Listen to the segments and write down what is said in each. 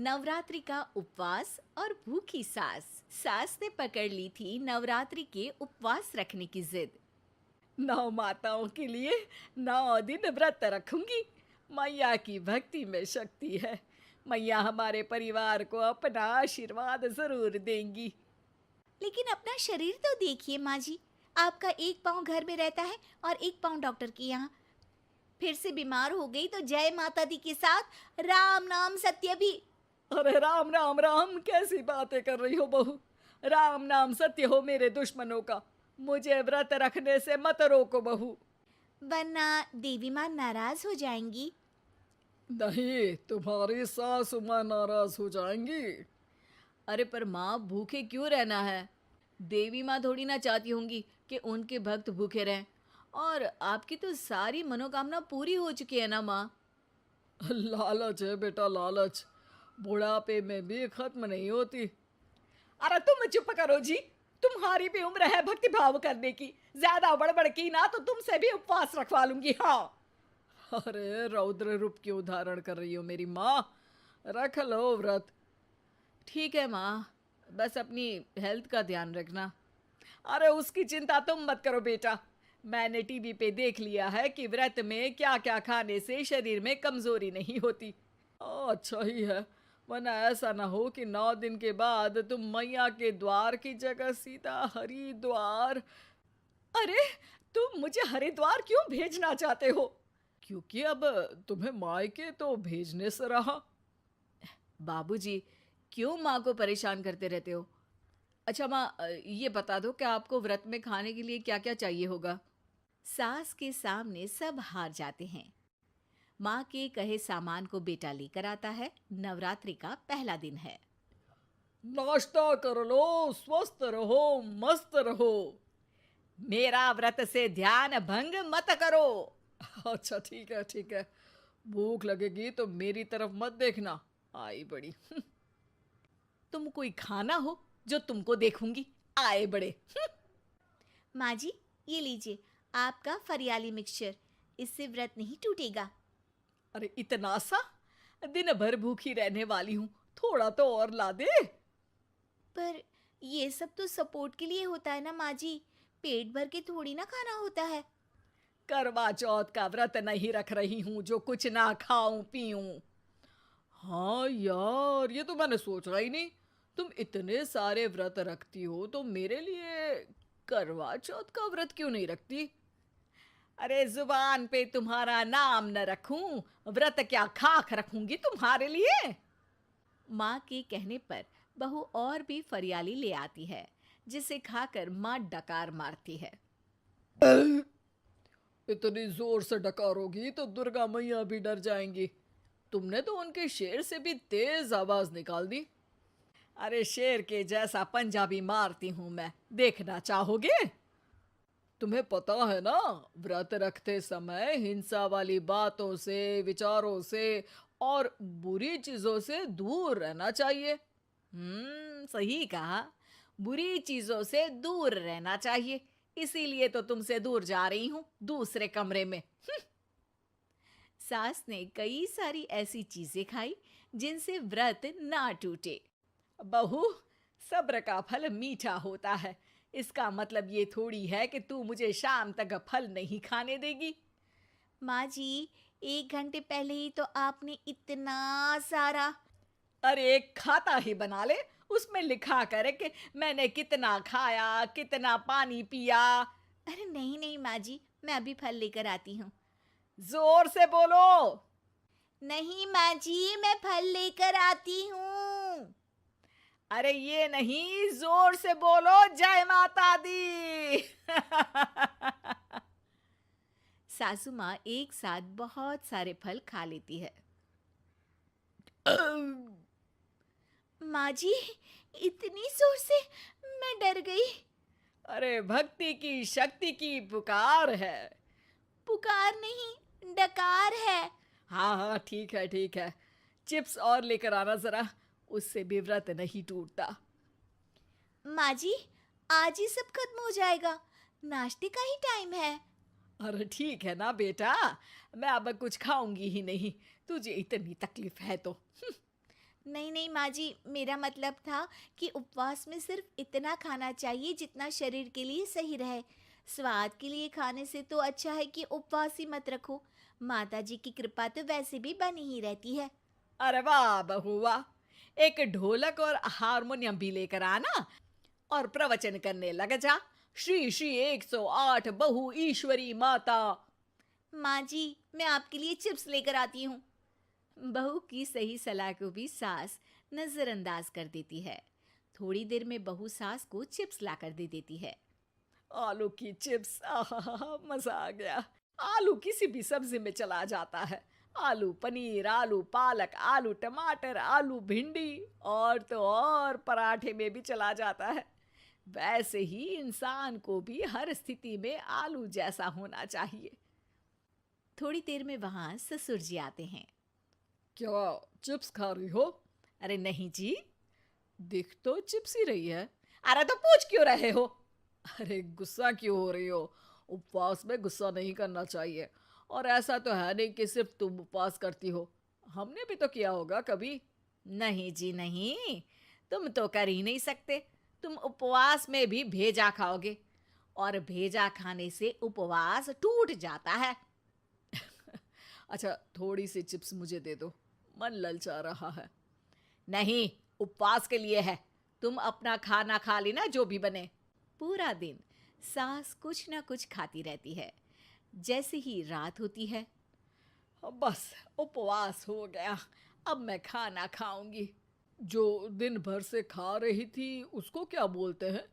नवरात्रि का उपवास और भूखी सास। सास ने पकड़ ली थी नवरात्रि के उपवास रखने की जिद। 9 माताओं के लिए 9 दिन व्रत रखूंगी। मैया की भक्ति में शक्ति है। मैया हमारे परिवार को अपना आशीर्वाद जरूर देंगी। लेकिन अपना शरीर तो देखिए माँ जी, आपका एक पाँव घर में रहता है और एक पाँव डॉक्टर के यहाँ। फिर से बीमार हो गई तो जय माता दी के साथ राम नाम सत्य भी। अरे राम राम राम, कैसी बातें कर रही हो बहू। राम नाम सत्य हो मेरे दुश्मनों का। मुझे व्रत रखने से मत रोको बहू। वरना देवी माँ नाराज हो जाएंगी। नहीं, तुम्हारी सासू माँ नाराज हो जाएंगी। अरे पर माँ, भूखे क्यों रहना है? देवी माँ थोड़ी ना चाहती होंगी कि उनके भक्त भूखे रहें। और आपकी तो सारी मनोकामना पूरी हो चुकी है ना माँ। लालच है बेटा, लालच बुढ़ापे में भी खत्म नहीं होती। अरे तुम चुप करो जी। तुम्हारी भी उम्र है भक्ति भाव करने की। ज्यादा बड़बड़ की ना तो तुमसे भी उपवास रखवा लूंगी। हाँ। अरे रौद्र रूप क्यों धारण कर रही हो मेरी माँ। रख लो व्रत। ठीक है माँ, बस अपनी हेल्थ का ध्यान रखना। अरे उसकी चिंता तुम मत करो बेटा। मैंने टीवी पे देख लिया है कि व्रत में क्या क्या खाने से शरीर में कमजोरी नहीं होती। अच्छा ही है, वरना ऐसा ना हो कि 9 दिन के बाद तुम मैया के द्वार की जगह सीधा हरिद्वार। अरे तुम मुझे हरिद्वार क्यों भेजना चाहते हो? क्योंकि अब तुम्हें मायके तो भेजने से रहा। बाबूजी, क्यों माँ को परेशान करते रहते हो? अच्छा माँ, ये बता दो कि आपको व्रत में खाने के लिए क्या क्या चाहिए होगा। सास के सामने सब हार जाते हैं। माँ के कहे सामान को बेटा लेकर आता है। नवरात्रि का पहला दिन है। नाश्ता कर लो, स्वस्थ रहो, मस्त रहो। मेरा व्रत से ध्यान भंग मत करो। अच्छा ठीक है ठीक है। भूख लगेगी तो मेरी तरफ मत देखना। आई बड़ी। तुम कोई खाना हो जो तुमको देखूंगी, आए बड़े। माँ जी, ये लीजिए आपका फरियाली मिक्सचर। इससे व्रत नहीं टूटेगा। अरे इतना सा? दिन भर भूखी रहने वाली हूँ, थोड़ा तो और ला दे। पर ये सब तो सपोर्ट के लिए होता है ना माँ जी, पेट भर के थोड़ी ना खाना होता है। करवा चौथ का व्रत नहीं रख रही हूँ जो कुछ ना खाऊं पीऊं। हाँ यार, ये तो मैंने सोचा ही नहीं। तुम इतने सारे व्रत रखती हो तो मेरे लिए करवा चौथ का व्रत क्यों नहीं रखती? अरे जुबान पे तुम्हारा नाम न रखूं, व्रत क्या खाक रखूंगी तुम्हारे लिए। माँ के कहने पर बहू और भी फरियाली ले आती है, जिसे खाकर माँ डकार मारती है। इतनी जोर से डकारोगी तो दुर्गा मैया भी डर जाएंगी। तुमने तो उनके शेर से भी तेज आवाज निकाल दी। अरे शेर के जैसा पंजाबी मारती हूं मैं, देखना चाहोगे? तुम्हें पता है ना, व्रत रखते समय हिंसा वाली बातों से, विचारों से और बुरी चीजों से दूर रहना चाहिए। सही कहा। बुरी चीजों से दूर रहना चाहिए। इसीलिए तो तुमसे दूर जा रही हूँ, दूसरे कमरे में। सास ने कई सारी ऐसी चीजें खाई जिनसे व्रत ना टूटे। बहू, सब्र का फल मीठा होता है। इसका मतलब ये थोड़ी है कि तू मुझे शाम तक फल नहीं खाने देगी। माँ जी, 1 घंटे पहले ही तो आपने इतना सारा। अरे एक खाता ही बना ले, उसमें लिखा करे कि मैंने कितना खाया, कितना पानी पिया। अरे नहीं नहीं माँ जी, मैं अभी फल लेकर आती हूँ। जोर से बोलो। नहीं माँ जी, मैं फल लेकर आती हूँ। अरे ये नहीं, जोर से बोलो, जय माता दी। सासू माँ एक साथ बहुत सारे फल खा लेती है। माँ जी, इतनी जोर से मैं डर गई। अरे भक्ति की शक्ति की पुकार है। पुकार नहीं, डकार है। हाँ हाँ ठीक है ठीक है। चिप्स और लेकर आना जरा, उससे भी व्रत नहीं टूटता। माँ जी, आज ही सब खत्म हो जाएगा, नाश्ते का ही टाइम है। अरे ठीक है ना बेटा, मैं अब कुछ खाऊंगी ही नहीं, तुझे इतनी तकलीफ है तो। नहीं नहीं माँ जी, मेरा मतलब था कि उपवास में सिर्फ इतना खाना चाहिए जितना शरीर के लिए सही रहे। स्वाद के लिए खाने से तो अच्छा है कि उपवास ही मत रखो। माता जी की कृपा तो वैसे भी बनी ही रहती है। अरे वाह बहू वाह, एक ढोलक और हारमोनियम भी लेकर आना और प्रवचन करने लग जा। श्री श्री 108 बहु ईश्वरी माता। माँ जी, मैं आपके लिए चिप्स लेकर आती हूँ। बहू की सही सलाह को भी सास नजरअंदाज कर देती है। थोड़ी देर में बहू सास को चिप्स लाकर दे देती है। आलू की चिप्स, आहा मजा आ गया। आलू किसी भी सब्जी में चला जाता है। आलू पनीर, आलू पालक, आलू टमाटर, आलू भिंडी और तो और पराठे में भी चला जाता है। वैसे ही इंसान को भी हर स्थिति में आलू जैसा होना चाहिए। थोड़ी देर में वहां ससुर जी आते हैं। क्या चिप्स खा रही हो? अरे नहीं जी। दिख तो चिप्स ही रही है। अरे तो पूछ क्यों रहे हो? अरे गुस्सा क्यों हो रही हो? उपवास में गुस्सा नहीं करना चाहिए। और ऐसा तो है नहीं कि सिर्फ तुम उपवास करती हो, हमने भी तो किया होगा कभी। नहीं जी नहीं, तुम तो कर ही नहीं सकते। तुम उपवास में भी भेजा खाओगे और भेजा खाने से उपवास टूट जाता है। अच्छा थोड़ी सी चिप्स मुझे दे दो, मन ललचा रहा है। नहीं, उपवास के लिए है। तुम अपना खाना खा लेना जो भी बने। पूरा दिन सास कुछ ना कुछ खाती रहती है। जैसे ही रात होती है, बस उपवास हो गया, अब मैं खाना खाऊंगी। जो दिन भर से खा रही थी उसको क्या बोलते हैं?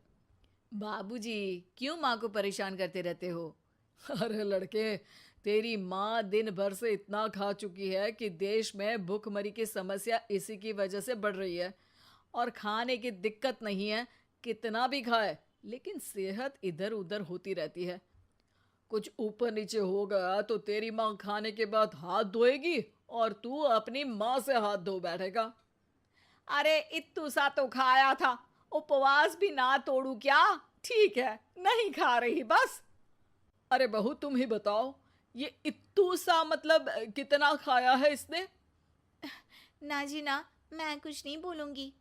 बाबूजी क्यों माँ को परेशान करते रहते हो? अरे लड़के, तेरी माँ दिन भर से इतना खा चुकी है कि देश में भूखमरी की समस्या इसी की वजह से बढ़ रही है। और खाने की दिक्कत नहीं है, कितना भी खाए लेकिन सेहत इधर उधर होती रहती है। कुछ ऊपर नीचे हो गया तो तेरी माँ खाने के बाद हाथ धोएगी और तू अपनी माँ से हाथ धो बैठेगा। अरे इत्तू सा तो खाया था, उपवास भी ना तोड़ू क्या? ठीक है, नहीं खा रही बस। अरे बहू तुम ही बताओ, ये इत्तू सा मतलब कितना खाया है इसने? ना जी ना, मैं कुछ नहीं बोलूंगी।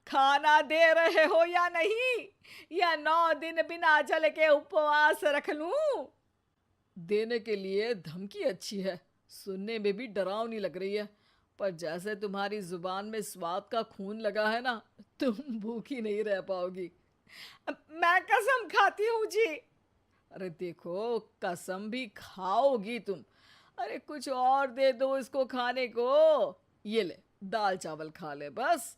खाना दे रहे हो या नहीं, या 9 दिन बिना जल के उपवास रख लूं? देने के लिए धमकी अच्छी है, सुनने में भी डरावनी लग रही है। पर जैसे तुम्हारी जुबान में स्वाद का खून लगा है ना, तुम भूखी नहीं रह पाओगी। मैं कसम खाती हूँ जी। अरे देखो, कसम भी खाओगी तुम। अरे कुछ और दे दो इसको खाने को। ये ले, दाल चावल खा ले बस।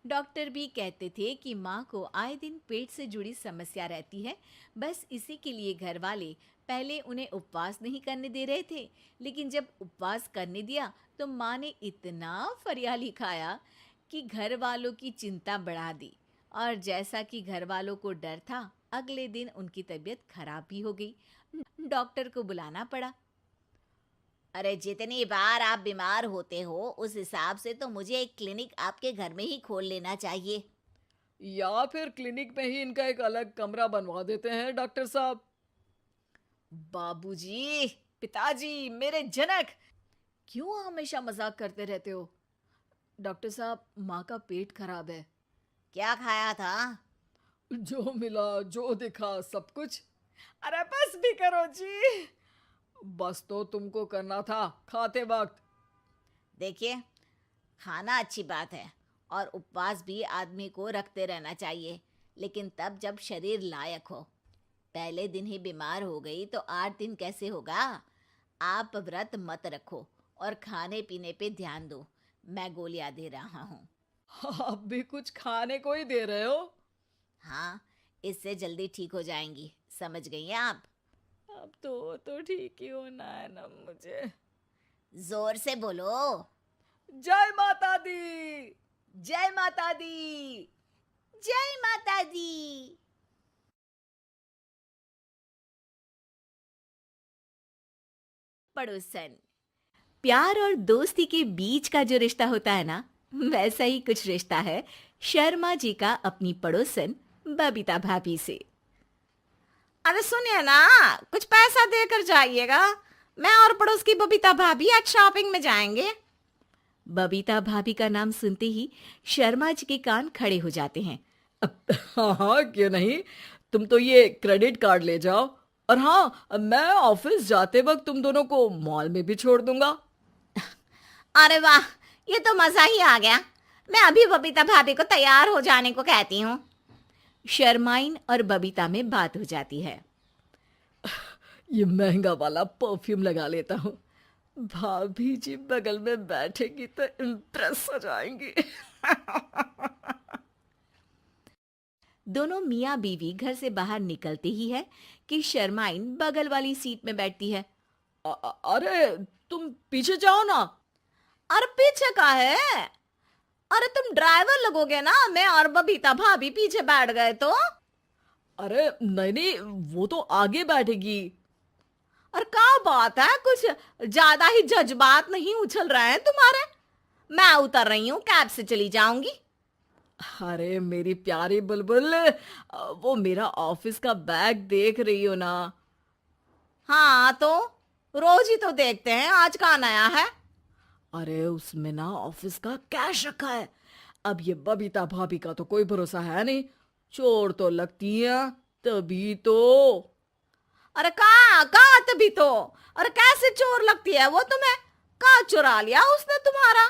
डॉक्टर भी कहते थे कि माँ को आए दिन पेट से जुड़ी समस्या रहती है। बस इसी के लिए घर वाले पहले उन्हें उपवास नहीं करने दे रहे थे, लेकिन जब उपवास करने दिया तो माँ ने इतना फरियाली खाया कि घर वालों की चिंता बढ़ा दी। और जैसा कि घर वालों को डर था, अगले दिन उनकी तबीयत खराब भी हो गई। डॉक्टर को बुलाना पड़ा। अरे जितनी बार आप बीमार होते हो उस हिसाब से तो मुझे एक क्लिनिक आपके घर में ही खोल लेना चाहिए। या फिर क्लिनिक में ही इनका एक अलग कमरा बनवा देते हैं डॉक्टर साहब। बाबूजी, पिताजी, मेरे जनक, क्यों हमेशा मजाक करते रहते हो? डॉक्टर साहब, माँ का पेट खराब है। क्या खाया था? जो मिला जो दिखा सब कुछ। अरे बस भी करो जी। बस तो तुमको करना था खाते वक्त। देखिए, खाना अच्छी बात है और उपवास भी आदमी को रखते रहना चाहिए, लेकिन तब जब शरीर लायक हो। पहले दिन ही बीमार हो गई तो 8 दिन कैसे होगा? आप व्रत मत रखो और खाने पीने पे ध्यान दो। मैं गोलियां दे रहा हूँ। आप भी कुछ खाने को ही दे रहे हो? हाँ, इससे जल्दी ठीक हो जाएंगी, समझ गई हैं आप? अब तो ठीक ही होना है ना मुझे। जोर से बोलो। जय माता दी। जय माता दी। जय माता दी। पड़ोसन, प्यार और दोस्ती के बीच का जो रिश्ता होता है ना, वैसा ही कुछ रिश्ता है शर्मा जी का अपनी पड़ोसन बबीता भाभी से। अरे सुनिए ना, कुछ पैसा देकर जाइएगा। मैं और पड़ोस की बबीता भाभी आज शॉपिंग में जाएंगे। बबीता भाभी का नाम सुनते ही शर्मा जी के कान खड़े हो जाते हैं। हाँ हाँ, क्यों नहीं। तुम तो ये क्रेडिट कार्ड ले जाओ, और हाँ, मैं ऑफिस जाते वक्त तुम दोनों को मॉल में भी छोड़ दूंगा। अरे वाह, ये तो मजा ही आ गया। मैं अभी बबीता भाभी को तैयार हो जाने को कहती हूँ। शर्माइन और बबीता में बात हो जाती है। ये महंगा वाला परफ्यूम लगा लेता हूँ, भाभी जी बगल में बैठेगी तो इम्प्रेस हो जाएंगी। दोनों मियाँ बीवी घर से बाहर निकलते ही है कि शर्माइन बगल वाली सीट में बैठती है। अरे तुम पीछे जाओ ना। अरे पीछे का है? अरे तुम ड्राइवर लगोगे ना, मैं और बबीता भाभी पीछे बैठ गए तो। अरे नहीं नहीं, वो तो आगे बैठेगी। और क्या बात है, कुछ ज्यादा ही जज्बात नहीं उछल रहे हैं तुम्हारे? मैं उतर रही हूँ, कैब से चली जाऊंगी। अरे मेरी प्यारी बुलबुल, वो मेरा ऑफिस का बैग देख रही हो ना। हाँ तो रोज ही तो देखते हैं, आज का नया है? अरे उसमें ना ऑफिस का कैश रखा है। अब ये बबीता भाभी का तो कोई भरोसा है नहीं, चोर तो लगती है तभी तो। अरे कहाँ कहाँ तभी तो। अरे कैसे चोर लगती है वो तुम्हें? कहाँ चुरा लिया उसने तुम्हारा?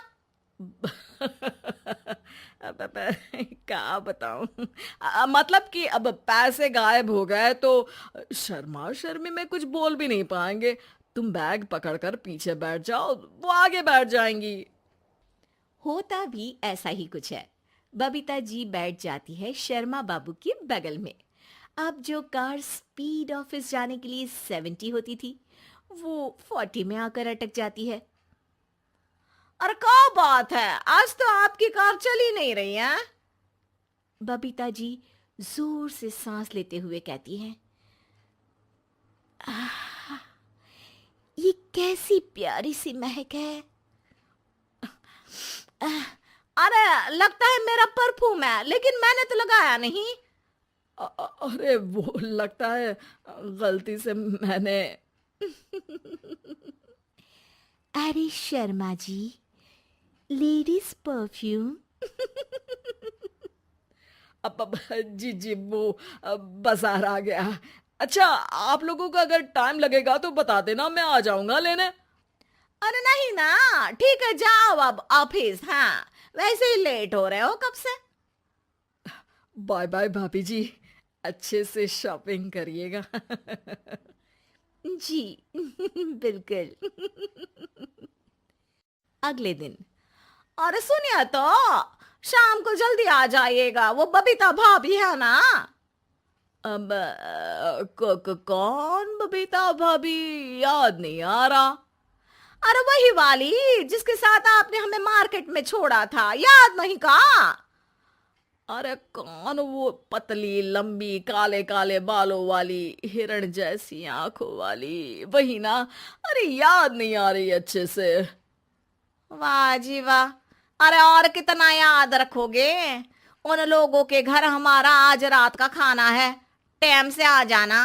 अब क्या बताऊं। मतलब कि अब पैसे गायब हो गए तो शर्मा शर्मी में कुछ बोल भी नहीं पाएंगे। तुम बैग पकड़कर पीछे बैठ जाओ, वो आगे बैठ जाएंगी। होता भी ऐसा ही कुछ है। बबीता जी बैठ जाती है शर्मा बाबू के बगल में। अब जो कार स्पीड ऑफिस जाने के लिए 70 होती थी, वो 40 में आकर अटक जाती है। अरे क्या बात है, आज तो आपकी कार चली नहीं रही है। बबीता जी जोर से सांस लेते हुए कहती हैं, ये कैसी प्यारी सी महक है। अरे लगता है मेरा परफ्यूम है, लेकिन मैंने तो लगाया नहीं। अरे वो लगता है गलती से मैंने। अरे शर्मा जी, लेडीज परफ्यूम। अब जी जी, वो बाजार आ गया। अच्छा, आप लोगों को अगर टाइम लगेगा तो बता देना, मैं आ जाऊंगा लेने। अरे नहीं ना, ठीक है जाओ अब ऑफिस। हाँ वैसे ही लेट हो रहे हो कब से। बाय बाय भाभी जी, अच्छे से शॉपिंग करिएगा। जी बिल्कुल। अगले दिन। अरे सुनिए तो, शाम को जल्दी आ जाइएगा, वो बबीता भाभी है ना। अब कौन बबीता भाभी? याद नहीं आ रहा। अरे वही वाली जिसके साथ आपने हमें मार्केट में छोड़ा था, याद नहीं का? अरे कौन वो पतली लंबी काले काले बालों वाली हिरण जैसी आंखों वाली, वही ना? अरे याद नहीं आ रही अच्छे से। वाह जी वाह। अरे और कितना याद रखोगे? उन लोगों के घर हमारा आज रात का खाना है, टाइम से आ जाना।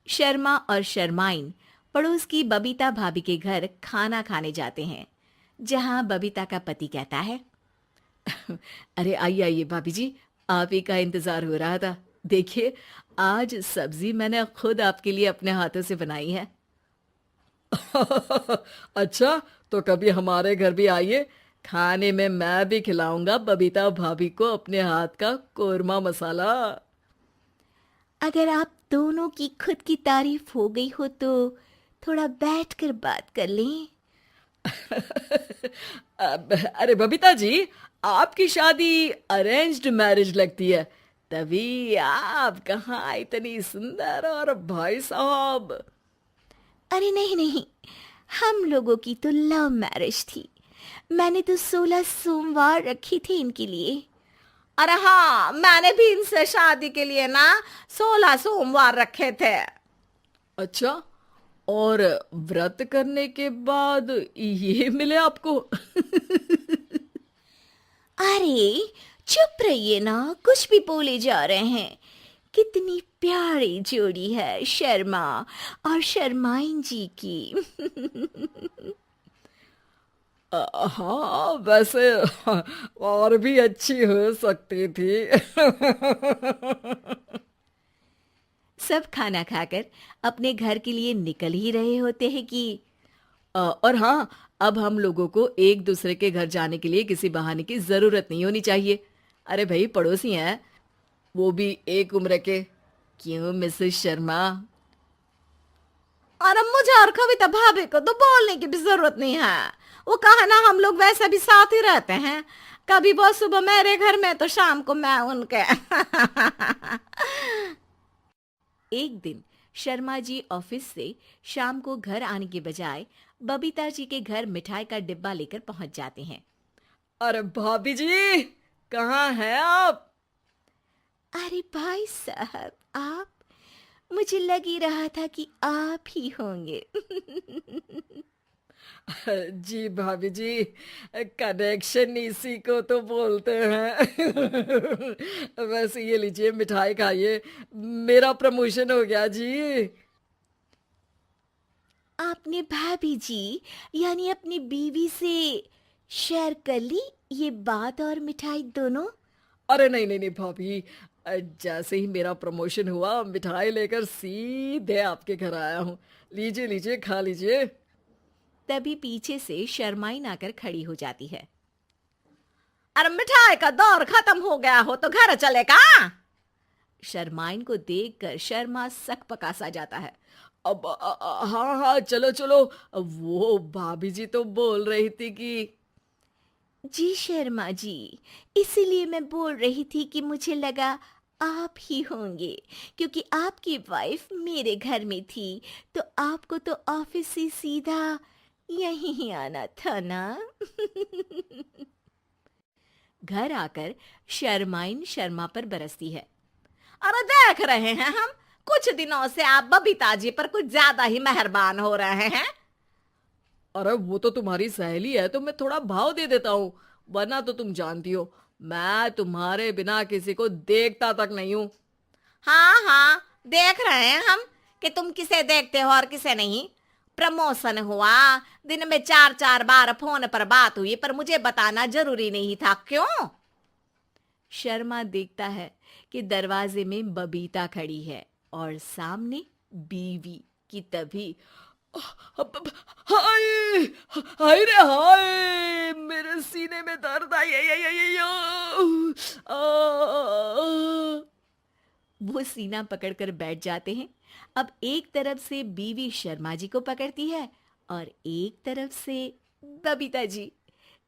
शर्मा और शर्माइन पड़ोस की बबीता भाभी के घर खाना खाने जाते हैं, जहां बबीता का पति कहता है, अरे आइए आइए भाभी जी, आप ही का इंतजार हो रहा था। देखिए, आज सब्जी मैंने खुद आपके लिए अपने हाथों से बनाई है। अच्छा, तो कभी हमारे घर भी आइए, खाने में मैं भी खिलाऊंगा बबीता भाभी को अपने हाथ का कोरमा मसाला। अगर आप दोनों की खुद की तारीफ हो गई हो तो थोड़ा बैठकर बात कर लें। अरे बबीता जी, आपकी शादी अरेंज्ड मैरिज लगती है, तभी आप कहाँ इतनी सुंदर, और भाई साहब। अरे नहीं नहीं, हम लोगों की तो लव मैरिज थी। मैंने तो 16 सोमवार रखी थी इनके लिए। अरे हाँ, मैंने भी इनसे शादी के लिए ना 16 सोमवार रखे थे। अच्छा, और व्रत करने के बाद ये मिले आपको? अरे चुप रहिए ना, कुछ भी बोले जा रहे हैं। कितनी प्यारी जोड़ी है शर्मा और शर्माइन जी की। हाँ वैसे और भी अच्छी हो सकती थी। सब खाना खाकर अपने घर के लिए निकल ही रहे होते हैं कि और हाँ, अब हम लोगों को एक दूसरे के घर जाने के लिए किसी बहाने की जरूरत नहीं होनी चाहिए। अरे भाई, पड़ोसी हैं, वो भी एक उम्र के। क्यों मिसेस शर्मा? और अब मुझे और कविता भाभी को तो बोलने की भी जरूरत नहीं है। वो कहा ना, हम लोग वैसे भी साथ ही रहते हैं। कभी वो सुबह मेरे घर में तो शाम को मैं उनके। एक दिन शर्मा जी ऑफिस से शाम को घर आने के बजाय बबीता जी के घर मिठाई का डिब्बा लेकर पहुंच जाते हैं। अरे भाभी जी, कहाँ हैं आप? अरे भाई साहब, आप? मुझे लग ही रहा था कि आप ही होंगे। जी भाभी जी, कनेक्शन इसी को तो बोलते हैं। वैसे ये लीजिए, मिठाई खाइए, मेरा प्रमोशन हो गया जी। आपने भाभी जी, यानी अपनी बीवी से शेयर कर ली ये बात और मिठाई दोनों? अरे नहीं नहीं नहीं भाभी, जैसे ही मेरा प्रमोशन हुआ, मिठाई लेकर सीधे आपके घर आया हूँ। लीजिए लीजिए, खा लीजिए। तभी पीछे से शर्माइन आकर खड़ी हो जाती है। अरे मिठाई का दौर खत्म हो गया हो तो घर चले का। शर्माइन को देखकर शर्मा सकपका सा जाता है। अब हाँ हाँ, चलो चलो। वो भाभी जी तो बोल रही थी कि जी शर्मा जी, इसीलिए मैं बोल रही थी कि मुझे लगा आप ही होंगे, क्योंकि आपकी वाइफ मेरे घर में थी, तो आपको तो ऑफिस से सीधा यहीं ही आना था ना। घर आकर शर्माइन शर्मा पर बरसती है। अरे देख रहे हैं हम, कुछ दिनों से आप बबीता जी पर कुछ ज्यादा ही मेहरबान हो रहे हैं। अरे वो तो तुम्हारी सहेली है, तो मैं थोड़ा भाव दे देता हूँ, वरना तो तुम जानती हो, मैं तुम्हारे बिना किसी को देखता तक नहीं हूँ। हाँ हाँ, देख रहे हैं हम कि तुम किसे देखते हो और किसे नहीं। प्रमोशन हुआ, दिन में 4-4 बार फोन पर बात हुई, पर मुझे बताना जरूरी नहीं था, क्यों? शर्मा देखता है कि दरवाजे में बबीता खड़ी है और सामने बीवी की। तभी हाय हाय रे हाय, मेरे सीने में दर्द आई आई आई आई आई, वो सीना पकड़कर बैठ जाते हैं। अब एक तरफ से बीवी शर्मा जी को पकड़ती है और एक तरफ से बबीता जी।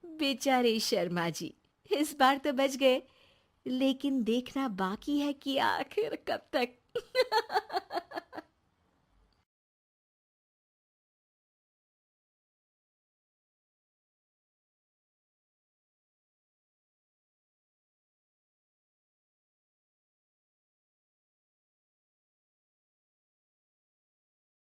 बेचारे शर्मा जी इस बार तो बच गए, लेकिन देखना बाकी है कि आखिर कब तक।